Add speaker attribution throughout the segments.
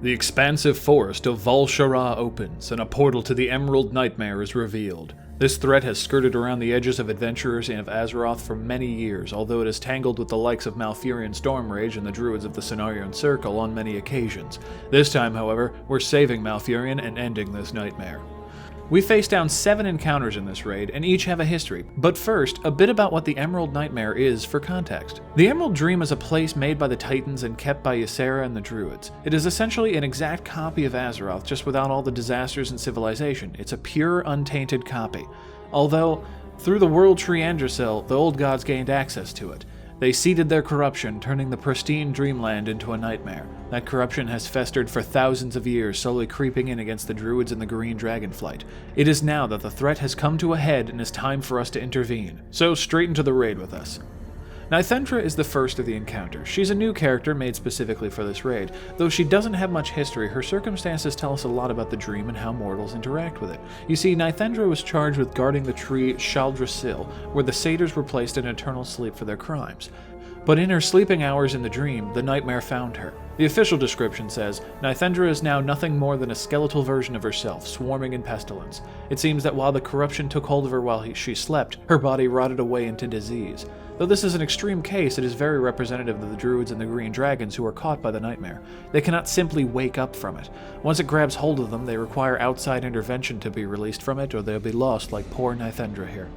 Speaker 1: The expansive forest of Val'Sharah opens, and a portal to the Emerald Nightmare is revealed. This threat has skirted around the edges of adventurers and of Azeroth for many years, although it has tangled with the likes of Malfurion Stormrage and the Druids of the Cenarian Circle on many occasions. This time, however, we're saving Malfurion and ending this nightmare. We face down 7 encounters in this raid, and each have a history. But first, a bit about what the Emerald Nightmare is for context. The Emerald Dream is a place made by the Titans and kept by Ysera and the Druids. It is essentially an exact copy of Azeroth, just without all the disasters and civilization. It's a pure, untainted copy. Although, through the World Tree Yggdrasil, the old gods gained access to it. They seeded their corruption, turning the pristine dreamland into a nightmare. That corruption has festered for thousands of years, slowly creeping in against the Druids and the Green Dragonflight. It is now that the threat has come to a head and it's time for us to intervene. So straight into the raid with us. Endre is the first of the encounters. She's a new character made specifically for this raid. Though she doesn't have much history, her circumstances tell us a lot about the dream and how mortals interact with it. You see, Endre was charged with guarding the tree Shaldrasil, where the satyrs were placed in eternal sleep for their crimes. But in her sleeping hours in the dream, the nightmare found her. The official description says, Endre is now nothing more than a skeletal version of herself, swarming in pestilence. It seems that while the corruption took hold of her while she slept, her body rotted away into disease. Though this is an extreme case, it is very representative of the Druids and the Green Dragons who are caught by the nightmare. They cannot simply wake up from it. Once it grabs hold of them, they require outside intervention to be released from it, or they'll be lost like poor Endre here.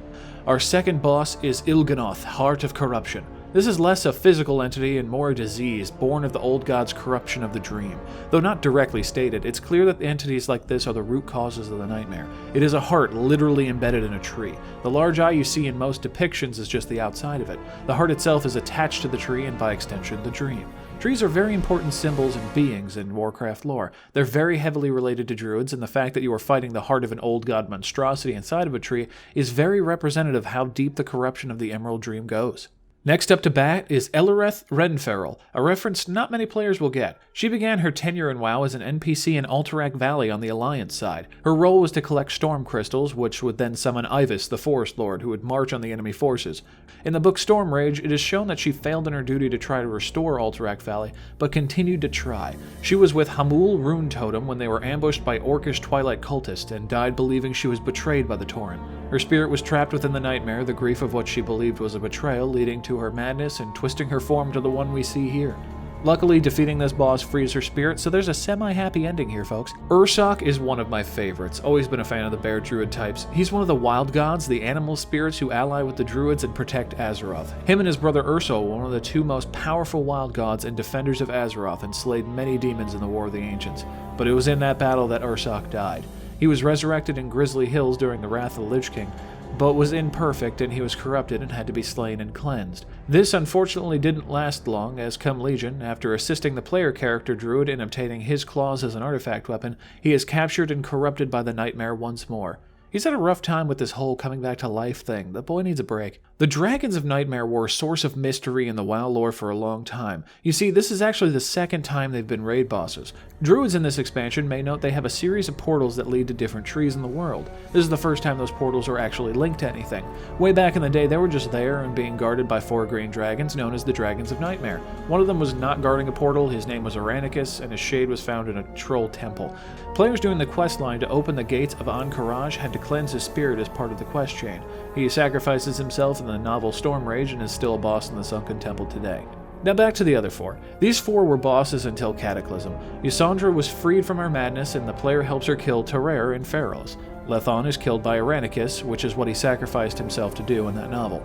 Speaker 1: Our second boss is Iligan, Heart of Corruption. This is less a physical entity and more a disease, born of the old god's corruption of the dream. Though not directly stated, it's clear that entities like this are the root causes of the nightmare. It is a heart literally embedded in a tree. The large eye you see in most depictions is just the outside of it. The heart itself is attached to the tree and by extension the dream. Trees are very important symbols and beings in Warcraft lore. They're very heavily related to druids, and the fact that you are fighting the heart of an old god monstrosity inside of a tree is very representative of how deep the corruption of the Emerald Dream goes. Next up to bat is Elereth Renferal, a reference not many players will get. She began her tenure in WoW as an NPC in Alterac Valley on the Alliance side. Her role was to collect storm crystals, which would then summon Ivus, the Forest Lord, who would march on the enemy forces. In the book Stormrage, it is shown that she failed in her duty to try to restore Alterac Valley, but continued to try. She was with Hamul Rune Totem when they were ambushed by Orcish Twilight cultists and died believing she was betrayed by the Tauren. Her spirit was trapped within the nightmare, the grief of what she believed was a betrayal, leading to her madness and twisting her form to the one we see here. Luckily, defeating this boss frees her spirit, so there's a semi-happy ending here, folks. Ursoc is one of my favorites. Always been a fan of the bear druid types. He's one of the wild gods, the animal spirits who ally with the druids and protect Azeroth. Him and his brother Urso were one of the 2 most powerful wild gods and defenders of Azeroth and slayed many demons in the War of the Ancients. But it was in that battle that Ursoc died. He was resurrected in Grizzly Hills during the Wrath of the Lich King, but was imperfect and he was corrupted and had to be slain and cleansed. This unfortunately didn't last long, as come Legion, after assisting the player character Druid in obtaining his claws as an artifact weapon, he is captured and corrupted by the nightmare once more. He's had a rough time with this whole coming back to life thing. The boy needs a break. The Dragons of Nightmare were a source of mystery in the WoW lore for a long time. You see, this is actually the second time they've been raid bosses. Druids in this expansion may note they have a series of portals that lead to different trees in the world. This is the first time those portals are actually linked to anything. Way back in the day, they were just there and being guarded by 4 green dragons known as the Dragons of Nightmare. One of them was not guarding a portal, his name was Aranicus, and his shade was found in a troll temple. Players doing the quest line to open the gates of Ankaraj had to cleanse his spirit as part of the quest chain. He sacrifices himself in the novel Stormrage and is still a boss in the Sunken Temple today. Now back to the other 4. These 4 were bosses until Cataclysm. Ysandra was freed from her madness and the player helps her kill Terrer and Pharos. Lethon is killed by Aranicus, which is what he sacrificed himself to do in that novel.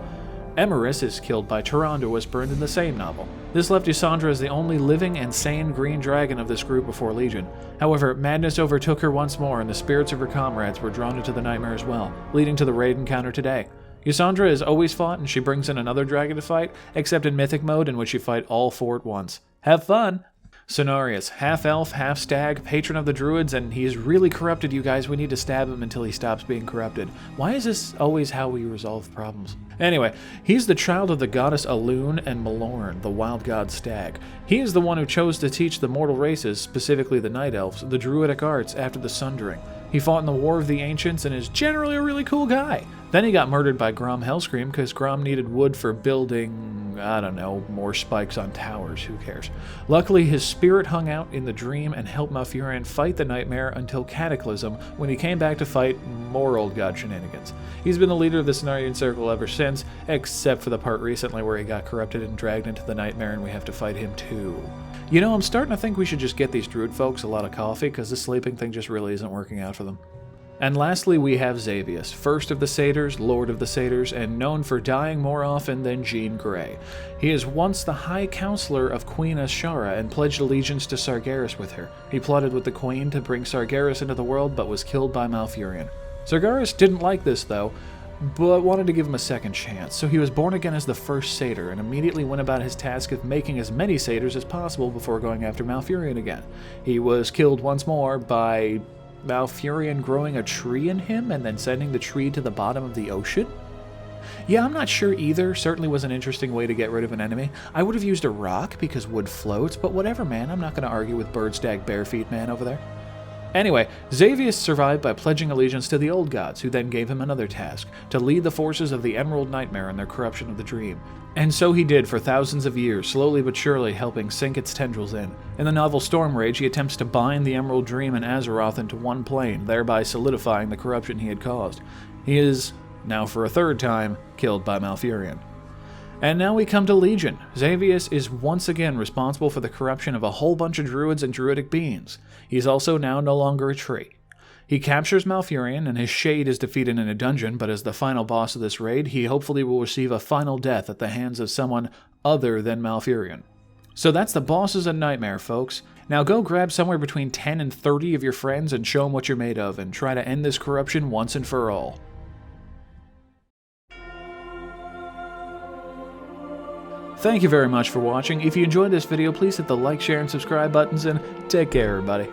Speaker 1: Emerus is killed by Tyrande, burned in the same novel. This left Ysandra as the only living and sane green dragon of this group before Legion. However, madness overtook her once more and the spirits of her comrades were drawn into the nightmare as well, leading to the raid encounter today. Ysandra is always fought and she brings in another dragon to fight, except in Mythic mode in which you fight all 4 at once. Have fun! Cenarius, half-elf, half-stag, patron of the druids, and he is really corrupted, you guys. We need to stab him until he stops being corrupted. Why is this always how we resolve problems? Anyway, he's the child of the goddess Alun and Malorn, the wild god Stag. He is the one who chose to teach the mortal races, specifically the Night Elves, the druidic arts after the Sundering. He fought in the War of the Ancients and is generally a really cool guy. Then he got murdered by Grom Hellscream because Grom needed wood for building, I don't know, more spikes on towers, who cares. Luckily, his spirit hung out in the dream and helped Malfurion fight the Nightmare until Cataclysm, when he came back to fight more Old God shenanigans. He's been the leader of the Cenarian Circle ever since, except for the part recently where he got corrupted and dragged into the Nightmare and we have to fight him too. You know, I'm starting to think we should just get these Drude folks a lot of coffee, because this sleeping thing just really isn't working out for them. And lastly, we have Xavius, first of the Satyrs, Lord of the Satyrs, and known for dying more often than Jean Grey. He is once the High Counselor of Queen Ashara and pledged allegiance to Sagaris with her. He plotted with the Queen to bring Sagaris into the world, but was killed by Malfurion. Sagaris didn't like this, though, but wanted to give him a second chance, so he was born again as the first Satyr, and immediately went about his task of making as many Satyrs as possible before going after Malfurion again. He was killed once more by Malfurion growing a tree in him and then sending the tree to the bottom of the ocean? Yeah, I'm not sure either. Certainly was an interesting way to get rid of an enemy. I would have used a rock because wood floats, but whatever, man. I'm not going to argue with Bird Stag Barefeet man over there. Anyway, Xavius survived by pledging allegiance to the Old Gods, who then gave him another task, to lead the forces of the Emerald Nightmare in their corruption of the dream. And so he did for thousands of years, slowly but surely helping sink its tendrils in. In the novel Stormrage, he attempts to bind the Emerald Dream and Azeroth into one plane, thereby solidifying the corruption he had caused. He is, now for a third time, killed by Malfurion. And now we come to Legion. Xavius is once again responsible for the corruption of a whole bunch of druids and druidic beings. He's also now no longer a tree. He captures Malfurion, and his shade is defeated in a dungeon, but as the final boss of this raid, he hopefully will receive a final death at the hands of someone other than Malfurion. So that's the bosses of Nightmare, folks. Now go grab somewhere between 10 and 30 of your friends and show them what you're made of, and try to end this corruption once and for all. Thank you very much for watching. If you enjoyed this video, please hit the like, share, and subscribe buttons, and take care, everybody.